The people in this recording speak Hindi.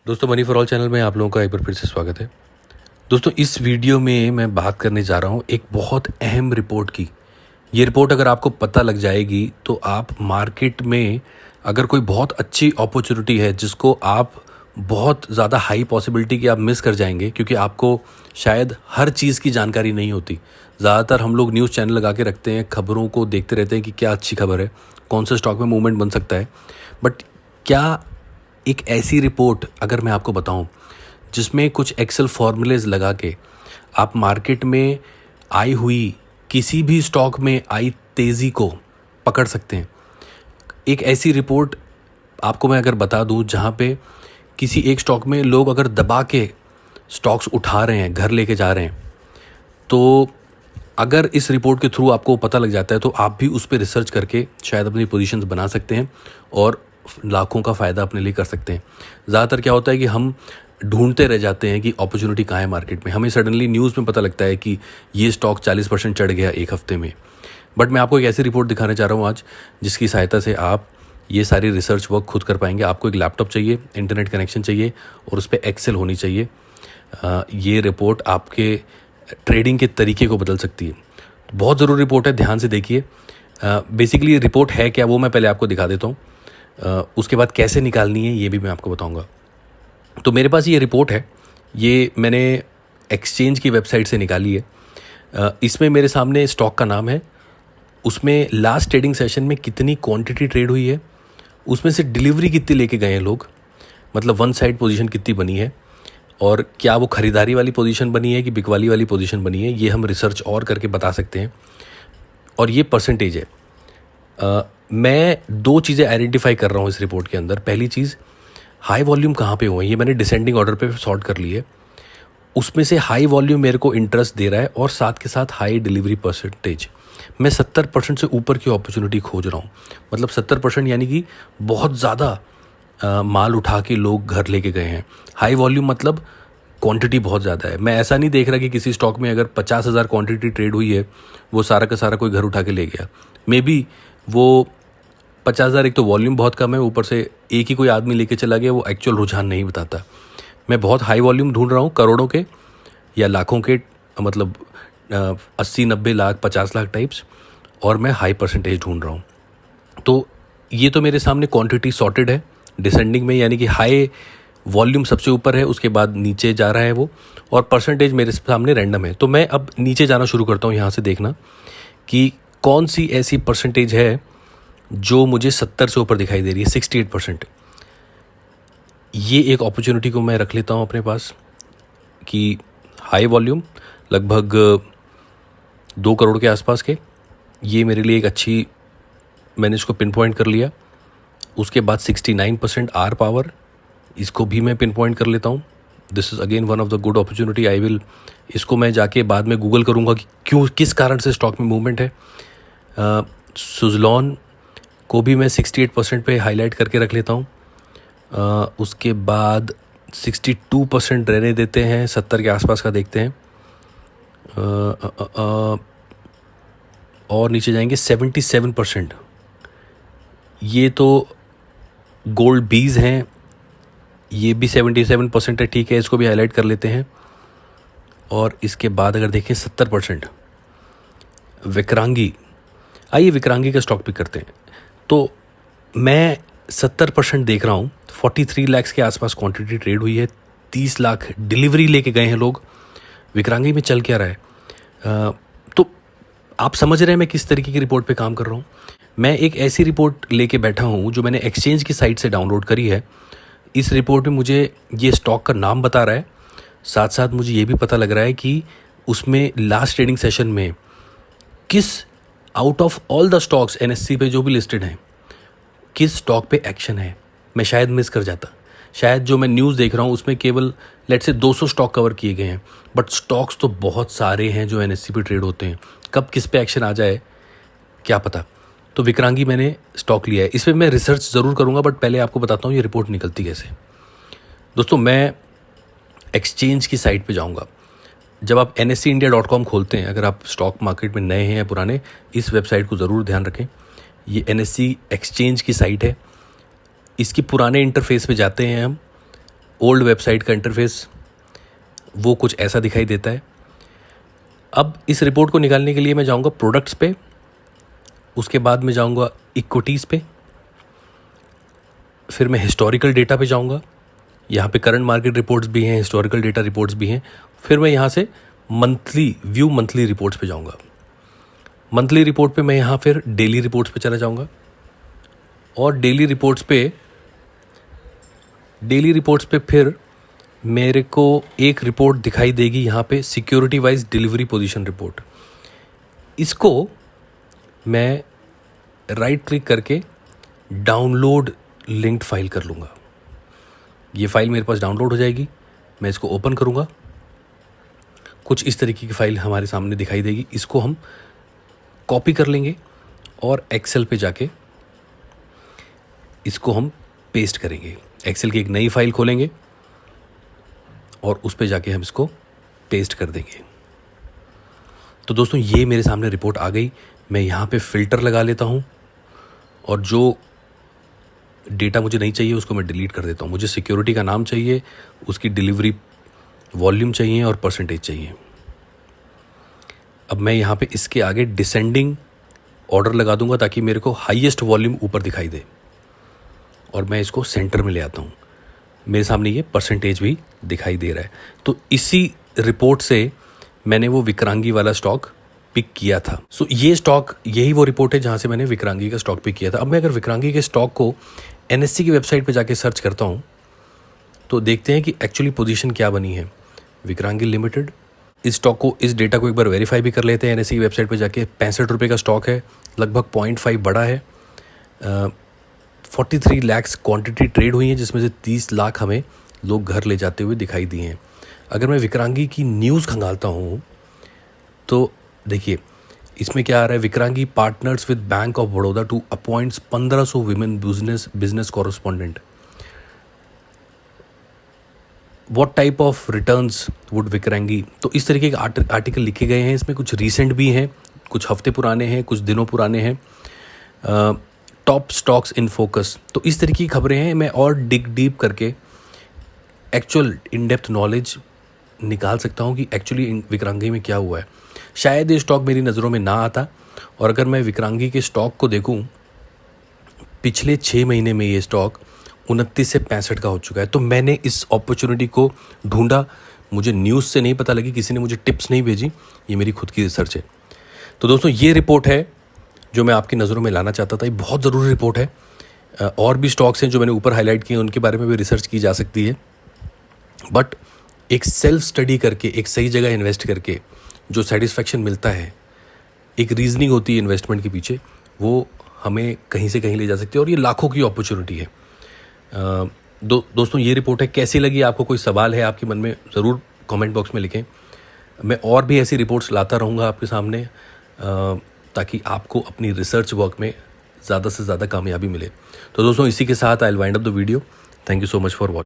दोस्तों, मनी फॉर ऑल चैनल में आप लोगों का एक बार फिर से स्वागत है। दोस्तों, इस वीडियो में मैं बात करने जा रहा हूँ एक बहुत अहम रिपोर्ट की। ये रिपोर्ट अगर आपको पता लग जाएगी तो आप मार्केट में अगर कोई बहुत अच्छी अपॉर्चुनिटी है जिसको आप बहुत ज़्यादा हाई पॉसिबिलिटी कि आप मिस कर जाएंगे, क्योंकि आपको शायद हर चीज़ की जानकारी नहीं होती। ज़्यादातर हम लोग न्यूज़ चैनल लगा के रखते हैं, खबरों को देखते रहते हैं कि क्या अच्छी खबर है, कौन से स्टॉक में मूवमेंट बन सकता है। बट क्या एक ऐसी रिपोर्ट अगर मैं आपको बताऊं जिसमें कुछ एक्सेल फॉर्मूलेज लगा के आप मार्केट में आई हुई किसी भी स्टॉक में आई तेज़ी को पकड़ सकते हैं। एक ऐसी रिपोर्ट आपको मैं अगर बता दूं जहां पे किसी एक स्टॉक में लोग अगर दबा के स्टॉक्स उठा रहे हैं, घर लेके जा रहे हैं, तो अगर इस रिपोर्ट के थ्रू आपको पता लग जाता है तो आप भी उस पर रिसर्च करके शायद अपनी पोजीशंस बना सकते हैं और लाखों का फ़ायदा अपने लिए कर सकते हैं। ज़्यादातर क्या होता है कि हम ढूंढते रह जाते हैं कि अपॉर्चुनिटी कहाँ है मार्केट में। हमें सडनली न्यूज़ में पता लगता है कि ये स्टॉक 40% चढ़ गया एक हफ्ते में। बट मैं आपको एक ऐसी रिपोर्ट दिखाने जा रहा हूँ आज जिसकी सहायता से आप ये सारी रिसर्च वर्क खुद कर पाएंगे। आपको एक लैपटॉप चाहिए, इंटरनेट कनेक्शन चाहिए और उस पर एक्सेल होनी चाहिए। ये रिपोर्ट आपके ट्रेडिंग के तरीके को बदल सकती है। बहुत ज़रूरी रिपोर्ट है, ध्यान से देखिए। बेसिकली रिपोर्ट है क्या वो मैं पहले आपको दिखा देता हूँ, उसके बाद कैसे निकालनी है ये भी मैं आपको बताऊंगा। तो मेरे पास ये रिपोर्ट है, ये मैंने एक्सचेंज की वेबसाइट से निकाली है। इसमें मेरे सामने स्टॉक का नाम है, उसमें लास्ट ट्रेडिंग सेशन में कितनी क्वांटिटी ट्रेड हुई है, उसमें से डिलीवरी कितनी लेके गए हैं लोग, मतलब वन साइड पोजीशन कितनी बनी है, और क्या वो खरीदारी वाली पोजीशन बनी है कि बिकवाली वाली पोजीशन बनी है, ये हम रिसर्च और करके बता सकते हैं। और ये परसेंटेज है। मैं दो चीज़ें आइडेंटिफाई कर रहा हूँ इस रिपोर्ट के अंदर। पहली चीज़, हाई वॉल्यूम कहाँ पे हुए हैं, ये मैंने डिसेंडिंग ऑर्डर पे सॉर्ट कर ली है। उसमें से हाई वॉल्यूम मेरे को इंटरेस्ट दे रहा है और साथ के साथ हाई डिलीवरी परसेंटेज। मैं 70% से ऊपर की अपॉर्चुनिटी खोज रहा हूँ। मतलब 70% यानी कि बहुत ज़्यादा माल उठा के लोग घर लेके गए हैं। हाई वॉल्यूम मतलब क्वांटिटी बहुत ज़्यादा है। मैं ऐसा नहीं देख रहा कि किसी स्टॉक में अगर 50,000 क्वांटिटी ट्रेड हुई है वो सारा का सारा कोई घर उठा के ले गया। मे बी वो 50,000 एक तो वॉल्यूम बहुत कम है, ऊपर से एक ही कोई आदमी लेके चला गया, वो एक्चुअल रुझान नहीं बताता। मैं बहुत हाई वॉल्यूम ढूंढ रहा हूँ, करोड़ों के या लाखों के, मतलब 80, 90 लाख, 50 लाख टाइप्स, और मैं हाई परसेंटेज ढूंढ रहा हूँ। तो ये तो मेरे सामने क्वांटिटी सॉर्टेड है डिसेंडिंग में, यानी कि हाई वॉल्यूम सबसे ऊपर है, उसके बाद नीचे जा रहा है वो, और परसेंटेज मेरे सामने रैंडम है। तो मैं अब नीचे जाना शुरू करता हूँ। यहाँ से देखना कि कौन सी ऐसी परसेंटेज है जो मुझे 70 से ऊपर दिखाई दे रही है, 68%। ये एक अपॉर्चुनिटी को मैं रख लेता हूँ अपने पास कि हाई वॉल्यूम लगभग 2 करोड़ के आसपास के, ये मेरे लिए एक अच्छी, मैंने इसको पिन पॉइंट कर लिया। उसके बाद 69% आर पावर, इसको भी मैं पिन पॉइंट कर लेता हूँ। This is again one of the good opportunity. I will, इसको मैं जाके बाद में गूगल करूँगा कि क्यों, किस कारण से स्टॉक में मूवमेंट है। सुज़लॉन को भी मैं 68% पे हाईलाइट करके रख लेता हूँ। उसके बाद 62% रहने देते हैं, 70 के आसपास का देखते हैं। और नीचे जाएंगे 77%। ये तो गोल्ड बीज हैं, ये भी 77% है, ठीक है, इसको भी हाईलाइट कर लेते हैं। और इसके बाद अगर देखें 70% विक्रांगी, आइए विक्रांगी का स्टॉक पिक करते हैं। तो मैं 70% देख रहा हूँ, 43 लाख के आसपास क्वांटिटी ट्रेड हुई है, 30 लाख डिलीवरी लेके गए हैं लोग। विक्रांगी में चल क्या रहा है? तो आप समझ रहे हैं मैं किस तरीके की रिपोर्ट पे काम कर रहा हूँ। मैं एक ऐसी रिपोर्ट लेके बैठा हूँ जो मैंने एक्सचेंज की साइट से डाउनलोड करी है। इस रिपोर्ट में मुझे ये स्टॉक का नाम बता रहा है, साथ साथ मुझे ये भी पता लग रहा है कि उसमें लास्ट ट्रेडिंग सेशन में किस, out of all the stocks NSC पे जो भी लिस्टेड हैं, किस स्टॉक पे एक्शन है। मैं शायद मिस कर जाता, शायद जो मैं न्यूज़ देख रहा हूँ उसमें केवल लेट्स से 200 स्टॉक कवर किए गए हैं, बट स्टॉक्स तो बहुत सारे हैं जो एनएससी पे ट्रेड होते हैं। कब किस पे एक्शन आ जाए क्या पता। तो विक्रांगी मैंने स्टॉक लिया है, इस पर मैं रिसर्च ज़रूर करूँगा, बट पहले आपको बताता हूँ ये रिपोर्ट निकलती कैसे। दोस्तों, मैं एक्सचेंज की साइट पे जाऊँगा। जब आप NSEindia.com खोलते हैं, अगर आप स्टॉक मार्केट में नए हैं या पुराने, इस वेबसाइट को ज़रूर ध्यान रखें। ये NSE एक्सचेंज की साइट है। इसकी पुराने इंटरफेस पे जाते हैं हम, ओल्ड वेबसाइट का इंटरफेस वो कुछ ऐसा दिखाई देता है। अब इस रिपोर्ट को निकालने के लिए मैं जाऊंगा प्रोडक्ट्स पे, उसके बाद मैं जाऊंगा इक्विटीज़ पे, फिर मैं हिस्टोरिकल डेटा पे जाऊंगा। यहाँ पे करंट मार्केट रिपोर्ट्स भी हैं, हिस्टोरिकल डेटा रिपोर्ट्स भी हैं। फिर मैं यहाँ से मंथली रिपोर्ट्स पे जाऊंगा। मंथली रिपोर्ट पे मैं यहाँ फिर डेली रिपोर्ट्स पे चला जाऊंगा और डेली रिपोर्ट्स पे फिर मेरे को एक रिपोर्ट दिखाई देगी यहाँ पे, security wise delivery position report. इसको मैं राइट क्लिक करके डाउनलोड लिंक्ड फाइल कर लूँगा। ये फाइल मेरे पास डाउनलोड हो जाएगी, मैं इसको ओपन करूँगा। कुछ इस तरीके की फाइल हमारे सामने दिखाई देगी। इसको हम कॉपी कर लेंगे और एक्सेल पे जाके इसको हम पेस्ट करेंगे। एक्सेल की एक नई फाइल खोलेंगे और उस पे जाके हम इसको पेस्ट कर देंगे। तो दोस्तों ये मेरे सामने रिपोर्ट आ गई। मैं यहाँ पे फ़िल्टर लगा लेता हूँ और जो डेटा मुझे नहीं चाहिए उसको मैं डिलीट कर देता हूँ। मुझे सिक्योरिटी का नाम चाहिए, उसकी डिलीवरी वॉल्यूम चाहिए और परसेंटेज चाहिए। अब मैं यहाँ पे इसके आगे डिसेंडिंग ऑर्डर लगा दूंगा ताकि मेरे को हाईएस्ट वॉल्यूम ऊपर दिखाई दे और मैं इसको सेंटर में ले आता हूँ। मेरे सामने ये परसेंटेज भी दिखाई दे रहा है। तो इसी रिपोर्ट से मैंने वो विक्रांगी वाला स्टॉक पिक किया था। सो ये स्टॉक, यही वो रिपोर्ट है जहाँ से मैंने विक्रांगी का स्टॉक पिक किया था। अब मैं अगर विक्रांगी के स्टॉक को NSE की वेबसाइट पे जाके सर्च करता हूँ तो देखते हैं कि एक्चुअली पोजीशन क्या बनी है। विक्रांगी लिमिटेड, इस स्टॉक को, इस डेटा को एक बार वेरीफाई भी कर लेते हैं। NSE की वेबसाइट पे जाके 65 रुपये का स्टॉक है, लगभग 0.5 बड़ा है। 43 लाख क्वांटिटी ट्रेड हुई है जिसमें से 30 लाख हमें लोग घर ले जाते हुए दिखाई दिए हैं। अगर मैं विक्रांगी की न्यूज़ खंगालता हूँ तो देखिए इसमें क्या आ रहा है। Vikrangi partners with Bank of Baroda to appoints 1500 women business correspondent. What type of returns would Vikrangi, तो इस तरीके के आर्टिकल लिखे गए हैं। इसमें कुछ रीसेंट भी हैं, कुछ हफ्ते पुराने हैं, कुछ दिनों पुराने हैं। टॉप स्टॉक्स इन फोकस, तो इस तरीके की खबरें हैं। मैं और डिग डीप करके एक्चुअल इन डेप्थ नॉलेज निकाल सकता हूँ कि एक्चुअली विक्रांगी में क्या हुआ है। शायद ये स्टॉक मेरी नज़रों में ना आता। और अगर मैं विक्रांगी के स्टॉक को देखूँ, पिछले 6 महीने में ये स्टॉक 29 से 65 का हो चुका है। तो मैंने इस अपॉर्चुनिटी को ढूंढा, मुझे न्यूज़ से नहीं पता लगी, किसी ने मुझे टिप्स नहीं भेजी, ये मेरी खुद की रिसर्च है। तो दोस्तों ये रिपोर्ट है जो मैं आपकी नज़रों में लाना चाहता था। ये बहुत ज़रूरी रिपोर्ट है। और भी स्टॉक्स हैं जो मैंने ऊपर हाईलाइट किए, उनके बारे में भी रिसर्च की जा सकती है। बट एक सेल्फ स्टडी करके, एक सही जगह इन्वेस्ट करके जो सेटिस्फैक्शन मिलता है, एक रीजनिंग होती है इन्वेस्टमेंट के पीछे, वो हमें कहीं से कहीं ले जा सकती है और ये लाखों की अपॉर्चुनिटी है। दोस्तों ये रिपोर्ट है। कैसी लगी आपको? कोई सवाल है आपके मन में, ज़रूर कमेंट बॉक्स में लिखें। मैं और भी ऐसी रिपोर्ट्स लाता रहूँगा आपके सामने ताकि आपको अपनी रिसर्च वर्क में ज़्यादा से ज़्यादा कामयाबी मिले। तो दोस्तों इसी के साथ I will wind up the video. Thank you so much for watching.